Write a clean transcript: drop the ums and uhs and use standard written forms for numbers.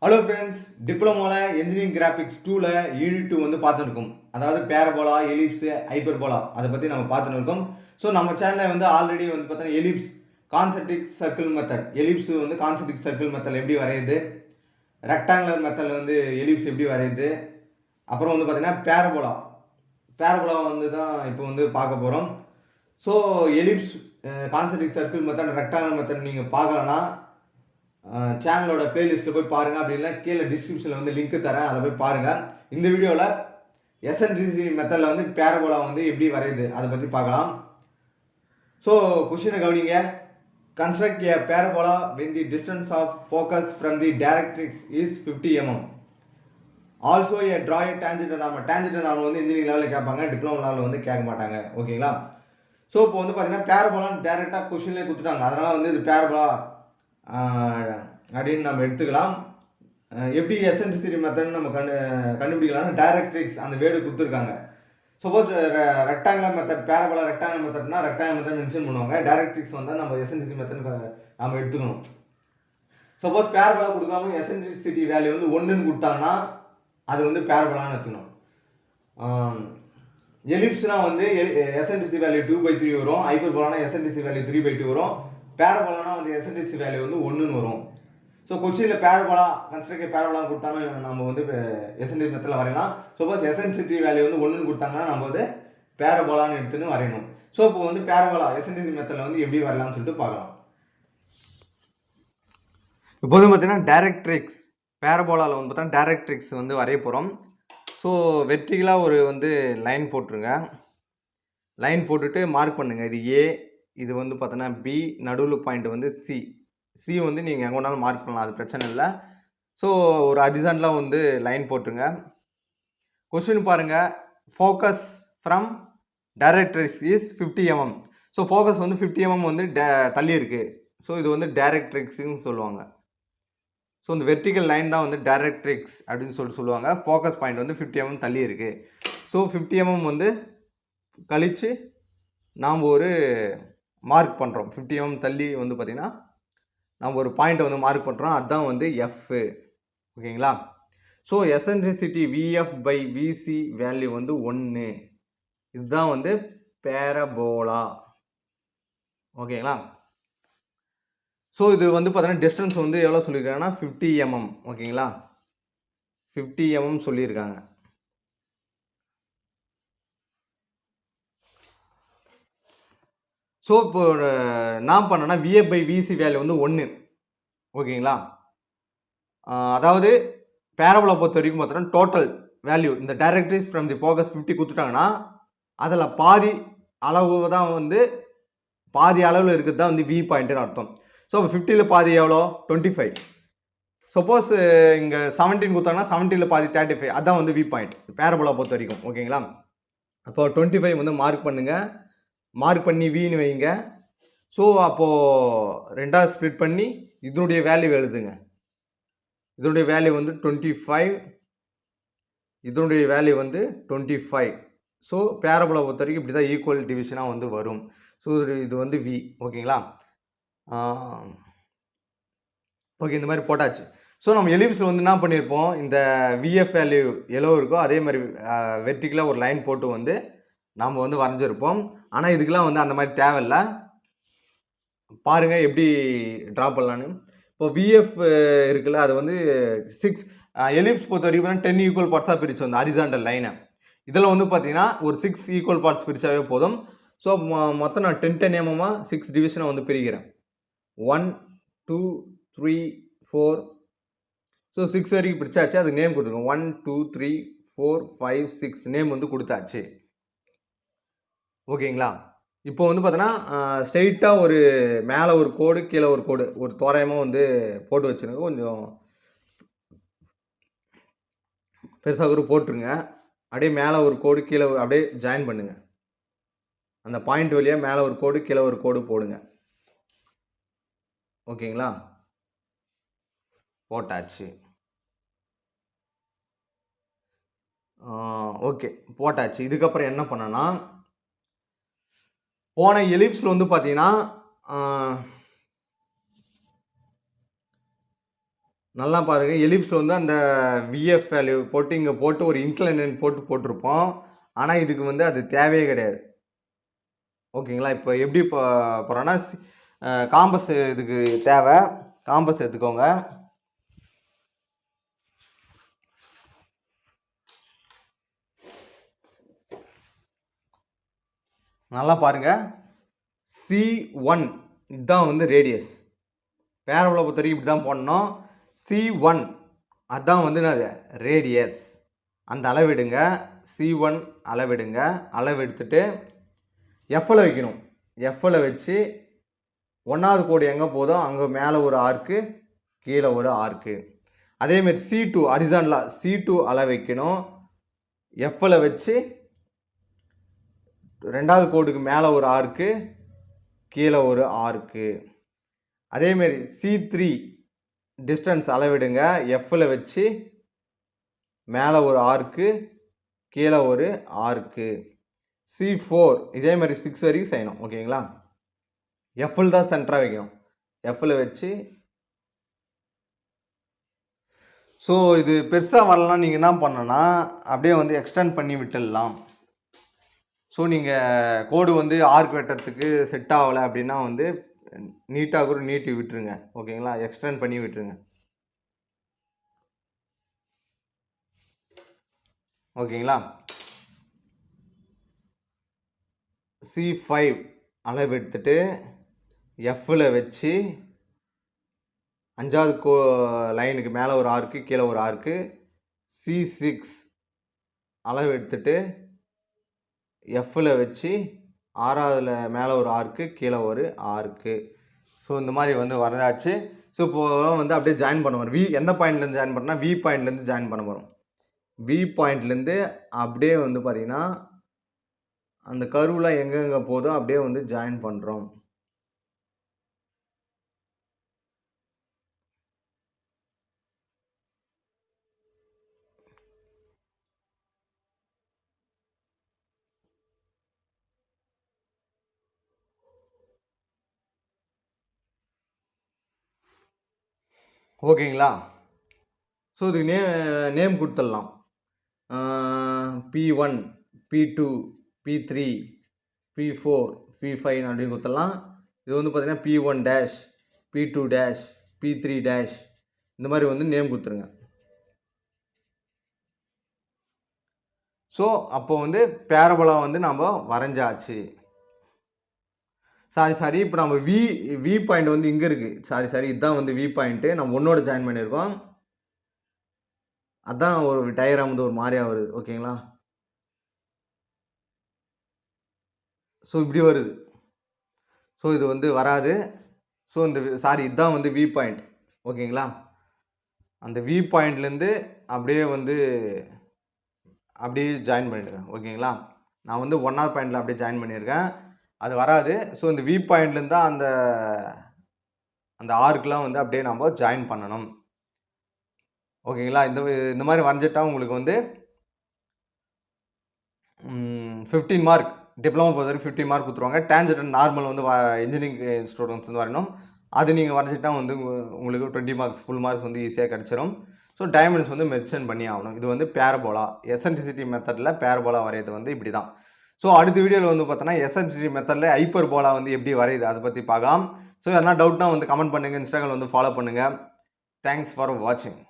Hello friends, Diploma Engineering Graphics 2 Unit 2 வந்து பார்த்துருக்கோம். அதாவது Parabola, Ellipse, Hyperbola அதை பற்றி நம்ம பார்த்துருக்கோம். ஸோ நம்ம சேனலில் வந்து ஆல்ரெடி வந்து பார்த்தீங்கன்னா Ellipse, Concentric Circle Method, Ellipse வந்து Concentric Circle Method எப்படி வரையுது, Rectangular Method வந்து Ellipse எப்படி வரையுது, அப்புறம் வந்து பார்த்தீங்கன்னா Parabola வந்து தான் இப்போ வந்து பார்க்க போகிறோம். So Ellipse, Concentric Circle Method, Rectangular Method நீங்கள் பார்க்கலன்னா சேனலோட பிளேலிஸ்ட்டில் போய் பாருங்கள். அப்படி இல்லை கீழே டிஸ்கிரிப்ஷனில் வந்து லிங்க் தரேன், அதை போய் பாருங்கள். இந்த வீடியோவில் எசன்ட்ரிசிட்டி மெத்தடில் வந்து பேரபோலா வந்து எப்படி வரையுது அதை பற்றி பார்க்கலாம். ஸோ கொஷினை கவனிங்க. Construct A parabola when the distance of focus from the directrix is 50 mm. Also A draw A tangent normal. Tangent normal வந்து இன்ஜினியரிங் லெவலில் கேட்பாங்க, டிப்ளமோ லெவலில் வந்து கேட்க மாட்டாங்க. ஓகேங்களா? ஸோ இப்போ வந்து பார்த்தீங்கன்னா பேரபோலான்னு டேரெக்டாக கொஷின்லேயே கொடுத்துட்டாங்க. அதனால் வந்து இது பேரபோலா அப்படின்னு நம்ம எடுத்துக்கலாம். எப்படி எசன்ட்ரிசிட்டி மெத்தட் நம்ம கண்டுபிடிக்கலாம்னா டைரக்ட்ரிக்ஸ் அந்த வேர்டு கொடுத்துருக்காங்க. Suppose rectangular method, parabola rectangular மெத்தட்னா ரெக்டாங்குலர் மெத்தட் மென்ஷன் பண்ணுவாங்க. டைரக்ட்ரிக்ஸ் வந்து நம்ம எசன்ட்ரிசிட்டி மெத்தட் நம்ம எடுத்துக்கணும். சப்போஸ் பேரபோலா கொடுக்காம எசன்ட்ரிசிட்டி வேல்யூ வந்து 1ன்னு கொடுத்தாங்கன்னா அது வந்து பேரபோலான்னு எடுத்துக்கணும். எலிப்ஸ்னா வந்து எசன்ட்ரிசிட்டி வேல்யூ 2/3 வரும். ஹைப்பர்போலானா எசன்ட்ரிசிட்டி வேல்யூ 3/2 வரும். பேரபோலானா வந்து எசன்ட்ரிசிட்டி வேல்யூ வந்து 1ன்னு வரும். ஸோ கொஸ்டினில் பேரபோலா கன்ஸ்ட்ரக்ட் பேரபோலா கொடுத்தாலும் நம்ம வந்து எசன்ட்ரிசிட்டி மெத்தடில் வரையலாம். சப்போஸ் எசன்ட்ரிசிட்டி வேல்யூ வந்து 1ன்னு கொடுத்தாங்கன்னா நம்ம வந்து பேரபோலான்னு எடுத்துன்னு வரையணும். ஸோ இப்போ வந்து பேரபோலா எசன்ட்ரிசிட்டி மெத்தடில் வந்து எப்படி வரலாம்னு சொல்லிட்டு பார்க்கலாம். இப்போ வந்து பார்த்தீங்கன்னா டைரக்ட்ரிக்ஸ் பேரபோலாவில் வந்து பார்த்தீங்கன்னா டைரக்ட்ரிக்ஸ் வந்து வரைய போகிறோம். ஸோ வெர்டிகலாக ஒரு வந்து லைன் போட்டுருங்க. லைன் போட்டுட்டு மார்க் பண்ணுங்கள். இது ஏ, இது வந்து பார்த்தோன்னா பி, நடுவில் பாயிண்ட் வந்து சி வந்து நீங்கள் எங்கே வேணாலும் மார்க் பண்ணலாம், அது பிரச்சனை இல்லை. ஸோ ஒரு ஹரிசாண்டலாக வந்து லைன் போட்டுருங்க. கொஸ்டின் பாருங்கள். Focus from directrix is 50 mm. So focus வந்து 50 mm வந்து தள்ளி இருக்குது. ஸோ இது வந்து டைரக்ட்ரிக்ஸ்ன்னு சொல்லுவாங்க. ஸோ இந்த வெர்டிக்கல் லைன் தான் வந்து டைரக்ட்ரிக்ஸ் அப்படின்னு சொல்லுவாங்க. ஃபோக்கஸ் பாயிண்ட் வந்து 50 mm தள்ளி இருக்குது. ஸோ 50 mm வந்து கழித்து நாம் ஒரு மார்க் பண்ணுறோம். 50 mm தள்ளி வந்து பார்த்திங்கன்னா நம்ம ஒரு பாயிண்ட்டை வந்து மார்க் பண்ணுறோம். அதுதான் வந்து எஃப். ஓகேங்களா? ஸோ எசன்ட்ரிசிட்டி VF/VC வேல்யூ வந்து 1. இதுதான் வந்து பேரபோலா. ஓகேங்களா? ஸோ இது வந்து பார்த்தீங்கன்னா டிஸ்டன்ஸ் வந்து எவ்வளோ சொல்லியிருக்காங்கன்னா 50 mm. ஓகேங்களா? 50 mm சொல்லியிருக்காங்க. ஸோ இப்போ நான் பண்ணேன்னா VF/VC வேல்யூ வந்து 1. ஓகேங்களா? அதாவது பேரபோலா பொறுத்த வரைக்கும் பார்த்தோன்னா டோட்டல் வேல்யூ இந்த டைரக்ட்ரிக்ஸ் ஃப்ரம் தி ஃபோக்கஸ் 50 கொடுத்துட்டாங்கன்னா அதில் பாதி அளவு தான் வந்து பாதி அளவில் இருக்கிறது தான் வந்து V பாயிண்ட்டுன்னு அர்த்தம். ஸோ 50ல் பாதி எவ்வளோ? 25. சப்போஸ் இங்கே 17 கொடுத்தாங்கன்னா 17ல் பாதி 35. அதுதான் வந்து V பாயிண்ட் பேரபோலா பொறுத்த வரைக்கும். ஓகேங்களா? அப்போ 25 வந்து மார்க் பண்ணுங்கள். மார்க் பண்ணி வின்னு வைங்க. ஸோ அப்போது ரெண்டாவது ஸ்ப்ளிட் பண்ணி இதனுடைய வேல்யூ எழுதுங்க. இதனுடைய வேல்யூ வந்து 25, இதனுடைய வேல்யூ வந்து 25. ஸோ பேரபோலா பொறுத்த வரைக்கும் இப்படி தான் ஈக்குவல் டிவிஷனாக வந்து வரும். ஸோ இது வந்து வி. ஓகேங்களா? ஓகே, இந்த மாதிரி போட்டாச்சு. ஸோ நம்ம எலிப்ஸில் வந்து என்ன பண்ணியிருப்போம், இந்த விஎஃப் வேல்யூ எவ்வளோ இருக்கோ அதே மாதிரி வெர்டிக்கலாக ஒரு லைன் போட்டு வந்து நாம் வந்து வரைஞ்சிருப்போம். ஆனால் இதுக்கெலாம் வந்து அந்த மாதிரி தேவையில்லை. பாருங்கள் எப்படி ட்ரா பண்ணலான்னு. இப்போ விஎஃப் இருக்குல்ல, அது வந்து 6 எலிப்ஸ் பொறுத்த வரைக்கும் 10 ஈக்குவல் பார்ட்ஸாக பிரித்து வந்து ஹரிசாண்டல் லைனை. இதில் வந்து பார்த்தீங்கன்னா ஒரு 6 ஈக்குவல் பார்ட்ஸ் பிரித்தாவே போதும். ஸோ மொத்தம் நான் 10 mm 6 டிவிஷனை வந்து பிரிக்கிறேன். 1 2 3 4. ஸோ 6 வரைக்கும் பிரித்தாச்சு. அதுக்கு நேம் கொடுத்துருக்கோம். 1 2 3 4 5 6 நேம் வந்து கொடுத்தாச்சு. ஓகேங்களா? இப்போ வந்து பார்த்தோன்னா ஸ்ட்ரெயிட்டாக ஒரு மேலே ஒரு கோடு கீழே ஒரு கோடு ஒரு தோராயமாக வந்து போட்டு வச்சுருங்க. கொஞ்சம் பெருசாக ஒரு போட்டுருங்க. அப்படியே மேலே ஒரு கோடு கீழே அப்படியே ஜாயின் பண்ணுங்கள். அந்த பாயிண்ட் வழியாக மேலே ஒரு கோடு கீழே ஒரு கோடு போடுங்க. ஓகேங்களா? போட்டாச்சு. ஓகே, போட்டாச்சு. இதுக்கப்புறம் என்ன பண்ணனா, போன எலிப்ஸில் வந்து பார்த்தீங்கன்னா நல்லா பாருங்க. எலிப்ஸ் வந்து அந்த விஎஃப் வேல்யூ போட்டு இங்க போட்டு ஒரு இன்க்ளைன் போட்டிருப்போம். ஆனா இதுக்கு வந்து அது தேவையே கிடையாது. ஓகேங்களா? இப்போ எப்படி போறோம்னா காம்பஸ் இதுக்கு தேவை. காம்பஸ் எடுத்துக்கோங்க. நல்லா பாருங்க. C1 இதுதான் வந்து ரேடியஸ். பேரபோலா பொறுத்த வரைக்கும் இப்படி தான் போடணும். C1 அதான் வந்து என்னது ரேடியஸ். அந்த அளவெடுங்க. C1 அளவெடுங்க. அளவெடுத்துட்டு Fல வைக்கணும். Fல வச்சு 1வது கோடு எங்கே போதோ அங்கே மேலே ஒரு ஆர்க்கு, கீழே ஒரு ஆர்க்கு. அதேமாரி C2 ஹரிசாண்டலா C2 அளவு வைக்கணும். Fல வச்சு 2வது கோடுக்கு மேலே ஒரு ஆர்க்கு, கீழே ஒரு ஆர்க்கு. அதேமாரி C3 டிஸ்டன்ஸ் அளவிடுங்க. Fல வச்சு மேலே ஒரு ஆர்க்கு, கீழே ஒரு ஆர்க்கு. C4 இதே மாதிரி 6 வரைக்கும் செய்யணும். ஓகேங்களா? Fல தான் சென்டராக வைக்கணும். Fல வச்சு ஸோ இது பெருசாக வரலாம். நீங்கள் என்ன பண்ணணும்னா அப்படியே வந்து எக்ஸ்டெண்ட் பண்ணி விட்டுடலாம். ஸோ நீங்கள் கோடு வந்து ஆர்க் வெட்டுறதுக்கு செட் ஆகலை அப்படின்னா வந்து நீட்டாக கூட நீட்டி விட்டுருங்க. ஓகேங்களா? எக்ஸ்டெண்ட் பண்ணி விட்டுருங்க. ஓகேங்களா? C5 அளவு எடுத்துட்டு Fல வச்சு 5வது லைனுக்கு மேலே ஒரு ஆர்க்கு, கீழே ஒரு ஆர்க்கு. C6 அளவு எடுத்துட்டு Fல வச்சு 6வதுல மேலே ஒரு ஆர்க்கு, கீழே ஒரு ஆர்க்கு. ஸோ இந்த மாதிரி வந்து வரைஞ்சாச்சு. ஸோ இப்போ வந்து அப்படியே ஜாயின் பண்ண வரும். எந்த பாயிண்ட்லேருந்து ஜாயின் பண்ணால் V பாயிண்ட்லேருந்து ஜாயின் பண்ண வரும். V பாயிண்ட்லேருந்து அப்படியே வந்து பார்த்தீங்கன்னா அந்த கர்வ்லாம் எங்கெங்கே போதோ அப்படியே வந்து ஜாயின் பண்ணுறோம். ஓகேங்களா? ஸோ இதுக்கு நேம் கொடுத்துடலாம். P1, P2, P3, P4, P5 அப்படின்னு கொடுத்துடலாம். இது வந்து பார்த்தீங்கன்னா P1 dash, P2 dash, P3 dash இந்த மாதிரி வந்து நேம் கொடுத்துருங்க. ஸோ அப்போ வந்து பேரபோலா வந்து நம்ம வரைஞ்சாச்சு. சாரி இப்போ நம்ம வி பாயிண்ட் வந்து இங்கே இருக்குது. சாரி இதுதான் வந்து வி பாயிண்ட்டு. நம்ம ஒன்னோட ஜாயின் பண்ணியிருக்கோம். அதான் ஒரு டயக்ராம் வந்து ஒரு மாதிரியாக வருது. ஓகேங்களா? ஸோ இப்படி வருது. ஸோ இது வந்து வராது. ஸோ இந்த இதுதான் வந்து வி பாயிண்ட். ஓகேங்களா? அந்த வி பாயிண்ட்லேருந்து அப்படியே வந்து அப்படியே ஜாயின் பண்ணிடுங்க. ஓகேங்களா? நான் வந்து 1வது பாயிண்டில் அப்படியே ஜாயின் பண்ணியிருக்கேன். அது வராது. ஸோ இந்த வி பாயிண்ட்லேருந்து தான் அந்த ஆர்க்குலாம் வந்து அப்படியே நம்ம ஜாயின் பண்ணணும். ஓகேங்களா? இந்த மாதிரி வரைஞ்சிட்டா உங்களுக்கு வந்து 15 மார்க் டிப்ளமோ பொறுத்தவரைக்கும் 15 மார்க் கொடுத்துருவாங்க. டேஞ்சன்ட் நார்மல் வந்து இன்ஜினியரிங் ஸ்டூடெண்ட்ஸ் வந்து வரையணும். அது நீங்கள் வரைஞ்சிட்டா வந்து உங்களுக்கு 20 மார்க்ஸ் ஃபுல் மார்க் வந்து ஈஸியாக கிடச்சிரும். ஸோ டைமென்ஷன்ஸ் வந்து மென்ஷன் பண்ணி ஆகணும். இது வந்து பேரபோலா எசென்ட்ரிசிட்டி மெத்தடில் பேரபோலா வரைகிறது வந்து இப்படி தான். ஸோ அடுத்த வீடியோவில் வந்து பார்த்தோன்னா எசென்ட்ரிசிட்டி மெத்தடில் ஹைப்பர்போலா வந்து எப்படி வரையுது அதை பற்றி பார்க்கலாம். ஸோ எதனா டவுட்னா வந்து கமெண்ட் பண்ணுங்கள். இன்ஸ்டாகிராம் வந்து ஃபாலோ பண்ணுங்கள். தேங்க்ஸ் ஃபார் வாட்சிங்.